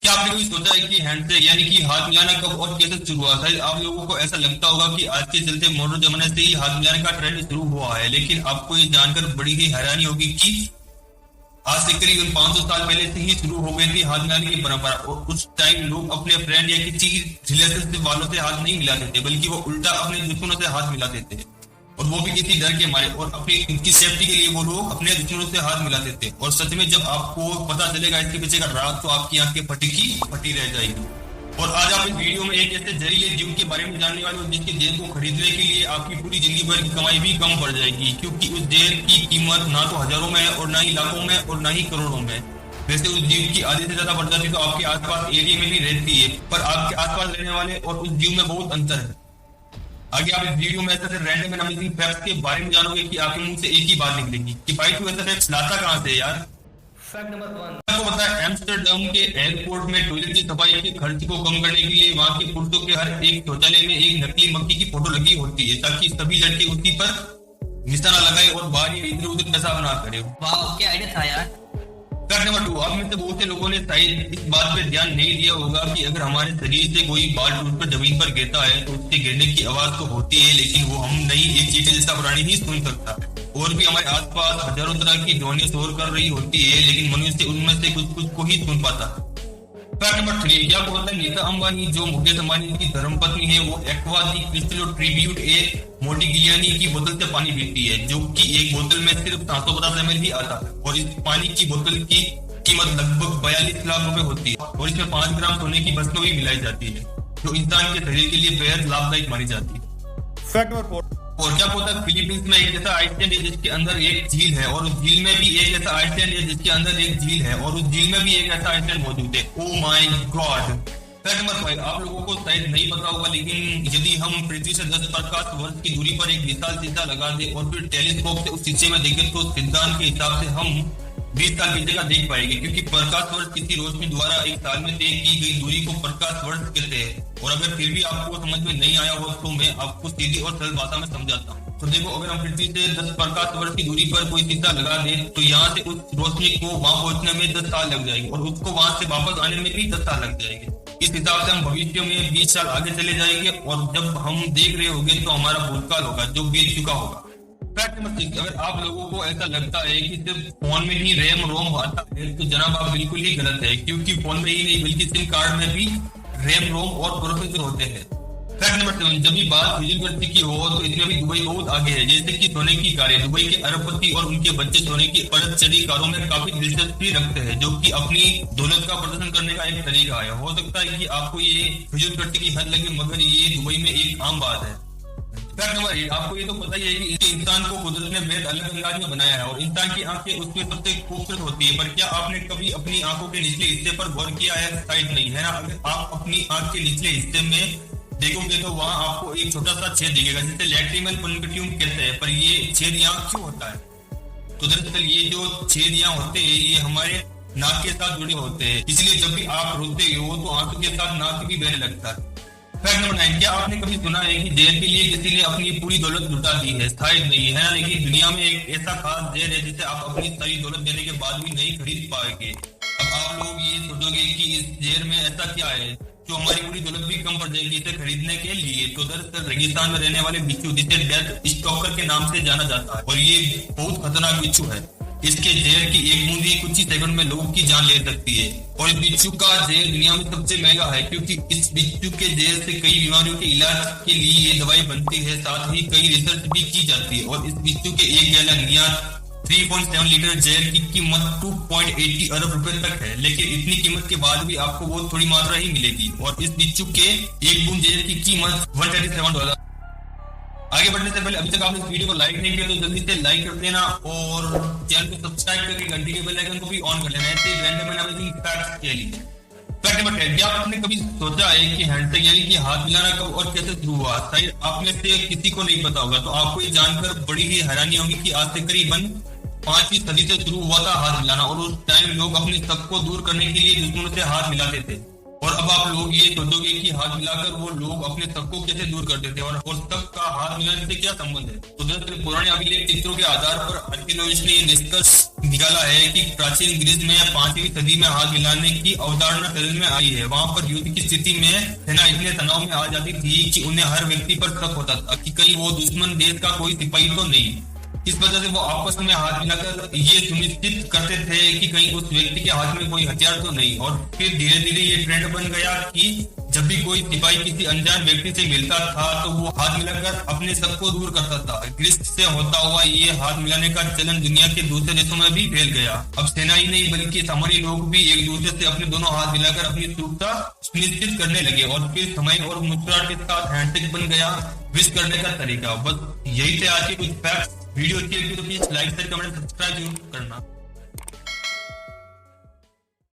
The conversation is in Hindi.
क्या आपने कभी सोचा है कि हैंडशेक यानी कि हाथ मिलाना कब और कैसे शुरू हुआ? शायद आप लोगों को ऐसा लगता होगा कि आज के चलते मॉडर्न जमाने से ही हाथ मिलाने का ट्रेंड शुरू हुआ है, लेकिन आपको ये जानकर बड़ी ही हैरानी होगी कि आज से करीबन 500 साल पहले से ही शुरू हो गई थी हाथ मिलाने की परंपरा। और उस टाइम लोग अपने फ्रेंड या किसी रिलेशनशिप वालों से हाथ नहीं मिलाते थे, बल्कि वो उल्टा अपने दुश्मनों से हाथ मिलाते थे, और वो भी किसी डर के मारे, और अपनी इनकी सेफ्टी के लिए वो लोग अपने दुश्मनों से हाथ मिलाते थे। और सच में जब आपको पता चलेगा इसके पीछे का राज, तो आपकी आंखें फटी की फटी रह जाएगी। और आज आप इस वीडियो में एक ऐसे जहरीले जीव के बारे में जानने वाले हो जिसके जहर को खरीदने के लिए आपकी पूरी जिंदगी भर की कमाई भी कम पड़ जाएगी, क्योंकि उस जहर की कीमत ना तो हजारों में है, और ना ही लाखों में, और ना ही करोड़ों में। वैसे उस जीव की आधे से ज्यादा बढ़ जाती तो आपके आसपास एरिया में भी रहती है, पर आपके आसपास रहने वाले और उस जीव में बहुत अंतर है। आगे आप इस वीडियो में ऐसे रैंडम एंड अमेजिंग फैक्ट्स के बारे में जानोगे कि आपके मुंह से एक ही बात निकलेगी कि भाई तू ऐसा फैक्ट लाता कहां से यार। फैक्ट नंबर 1, आपको पता है एम्स्टर्डम के एयरपोर्ट में टॉयलेट की सफाई के खर्च को कम करने के लिए वहां के पुरुषों के हर एक शौचालय में एक नकली मक्खी की फोटो लगी होती है, ताकि सभी लड़के उसी पर निशाना लगाए और बाहर इधर उधर पेशाब ना करे। वाह, क्या आइडिया था यार। फैक्ट नंबर 2, आप में से बहुत से लोगों ने शायद इस बात पे ध्यान नहीं दिया होगा कि अगर हमारे शरीर से कोई बाल टूटकर जमीन पर गिरता है तो उसके गिरने की आवाज तो होती है, लेकिन वो हम नहीं, एक चीटी जैसा प्राणी ही सुन सकता है। और भी हमारे आसपास हजारों तरह की ध्वनियां शोर कर रही होती है, लेकिन मनुष्य उनमें से कुछ कुछ को ही सुन पाता है। फैक्ट नंबर 3, क्या आपको पता है नीता अंबानी जो मुकेश अंबानी की धर्मपत्नी है, वो एक्वा दी क्रिस्टलो ट्रिब्यूट ए मोटिगिलियानी की बोतल से पानी पीती है, जो कि एक बोतल में सिर्फ 750 ml ही आता है। और इस पानी की बोतल की कीमत लगभग 42 लाख रुपए होती है, और इसमें 5 ग्राम सोने की वस्तु भी मिलाई जाती है, जो इंसान के शरीर के लिए बेहद लाभदायक मानी जाती है। फैक्ट नंबर 4, और क्या पता फिलीपींस में एक ऐसा आइसलैंड है जिसके अंदर एक झील है, और उस झील में भी एक ऐसा आइसलैंड है जिसके अंदर एक झील है, और उस झील में भी एक ऐसा आइसलैंड मौजूद है। Oh my God. Fact number 5, आप लोगों को शायद नहीं पता होगा, लेकिन यदि हम पृथ्वी से 10 प्रकाश वर्ष की दूरी पर एक विशाल शीशा लगा दे और फिर टेलीस्कोप से उस शीशे में देखें, तो सिद्धांत के हिसाब से हम 20 साल की जगह देख पाएंगे, क्योंकि प्रकाश वर्ष किसी रोशनी द्वारा एक साल में तय की गई दूरी को प्रकाश वर्ष कहते हैं। और अगर फिर भी आपको समझ में नहीं आया हो तो मैं आपको सीधी और सरल भाषा में समझाता हूँ। तो देखो, अगर हम पृथ्वी से 10 प्रकाश वर्ष की दूरी पर कोई शीशा लगा दें, तो यहाँ से उस रोशनी को वहां पहुंचने में 10 साल लग जाएंगे, और उसको वहां से वापस आने में भी 10 साल लग जाएंगे। इस हिसाब से हम भविष्य में 20 साल आगे चले जाएंगे, और जब हम देख रहे होंगे तो हमारा भूतकाल होगा जो बीत चुका होगा। फैक्ट नंबर 6, अगर आप लोगों को ऐसा लगता है कि सिर्फ फोन में ही रैम रोम आता है, तो जनाब आप बिल्कुल ही गलत है, क्योंकि फोन में ही नहीं बल्कि सिम कार्ड में भी रैम रोम और प्रोसेसर होते हैं। फैक्ट नंबर 7, जब भी बात फिजिकल गति की हो तो इसमें भी दुबई बहुत आगे है, जैसे कि सोने की कारें। दुबई के अरबपति और उनके बच्चे सोने की परत चढ़ी कारों में काफी दिलचस्पी रखते हैं, जो कि अपनी दौलत का प्रदर्शन करने का एक तरीका है। हो सकता है कि आपको ये फिजिकल गति की हद लगे, मगर ये दुबई में एक आम बात है। फैक्ट नंबर 8, आपको ये तो पता ही है कि इस इंसान को कुदरत ने बेहद अलग अंदाज में बनाया है, और इंसान की आंखें उसमें सबसे खूबसूरत होती है। पर क्या आपने कभी अपनी आंखों के निचले हिस्से पर गौर किया है? शायद नहीं, है ना। अगर आप अपनी आंख के निचले हिस्से में देखोगे तो वहां आपको एक छोटा सा छेद दिखेगा, जिसे लैक्रिमल पुंकेट्यूम कहते हैं। पर ये छेद यहाँ क्यों होता है? तो दरअसल ये जो छेद यहाँ होते हैं, ये हमारे नाक के साथ जुड़े होते हैं, इसलिए जब भी आप रोते हो तो आंखों के साथ नाक भी बहने लगता है। फैक्ट नंबर 9, क्या आपने कभी सुना है कि जहर के लिए किसी ने अपनी पूरी दौलत लुटा दी है? शायद नहीं, है ना। लेकिन दुनिया में एक ऐसा खास जहर है जिसे आप अपनी सारी दौलत देने के बाद भी नहीं खरीद पाएंगे। अब आप लोग ये सोचोगे कि इस जहर में ऐसा क्या है जो हमारी पूरी दौलत भी कम पड़ जाएगी इसे खरीदने के लिए। तो दरअसल रेगिस्तान में रहने वाले बिच्छू, जिसे डेथ स्टॉकर के नाम से जाना जाता है, और ये बहुत खतरनाक बिच्छू है। इसके जहर की एक बूंदी कुछ ही सेकंड में लोगों की जान ले सकती है, और इस बिच्छू का जहर दुनिया में सबसे महंगा है, क्योंकि इस बिच्छू के जहर से कई बीमारियों के इलाज के लिए ये दवाई बनती है, साथ ही कई रिसर्च भी की जाती है। और इस बिच्छू के एक गैलन या 3.7 लीटर जहर की कीमत 2.80 अरब रुपए तक है, लेकिन इतनी कीमत के बाद भी आपको बहुत थोड़ी मात्रा ही मिलेगी। और इस बिच्छू के एक बूंद जहर की कीमत $137। आगे बढ़ने से पहले अभी तक आपने इस वीडियो को लाइक नहीं किया तो जल्दी से लाइक कर देना, और चैनल को सब्सक्राइब करके घंटी के बेल आइकन को भी ऑन कर लेना, ऐसे रैंडम एंड अमेजिंग फैक्ट्स के लिए। फैक्ट नंबर 10, क्या आपने कभी सोचा है कि हैंडशेक यानी कि हाथ मिलाना कब और कैसे शुरू हुआ? शायद आप में से किसी को नहीं पता होगा, तो आपको ये जानकर बड़ी ही हैरानी होगी कि आज से करीबन 5वीं सदी से शुरू हुआ था हाथ मिलाना, और उस टाइम लोग अपने शक को दूर करने के लिए दुश्मनों से हाथ मिलाते थे। और अब आप लोग ये सोचोगे कि हाथ मिलाकर वो लोग अपने शक को कैसे दूर करते थे और शक का हाथ मिलाने से क्या संबंध है। तो दरअसल पुराने अभिलेख चित्रों के आधार पर आर्कियोलॉजिस्ट ने निष्कर्ष निकाला है कि प्राचीन ग्रीस में 5वीं सदी में हाथ मिलाने की अवधारणा चलन में आई है। वहां पर युद्ध की स्थिति में सेना इतने तनाव में आ जाती थी कि उन्हें हर व्यक्ति पर शक होता था कि कहीं वो दुश्मन देश का कोई सिपाही तो नहीं। इस वजह से वो आपस में हाथ मिलाकर ये सुनिश्चित करते थे कि कहीं उस व्यक्ति के हाथ में कोई हथियार तो नहीं। और फिर धीरे धीरे ये ट्रेंड बन गया कि जब भी कोई सिपाही किसी अनजान व्यक्ति से मिलता था तो वो हाथ मिलाकर अपने शक को दूर करता था। ग्रीस से होता हुआ ये हाथ मिलाने का चलन दुनिया के दूसरे देशों में भी फैल गया। अब सेना ही नहीं बल्कि सामान्य लोग भी एक दूसरे से अपने दोनों हाथ मिलाकर अपनी सुरक्षा सुनिश्चित करने लगे। और फिर समय और मुस्कुराहट के साथ हैंडशेक बन गया विश करने का तरीका। बस यही थे आज के कुछ फैक्ट्स। वीडियो अच्छी लगी तो please like share comment subscribe जरूर करना।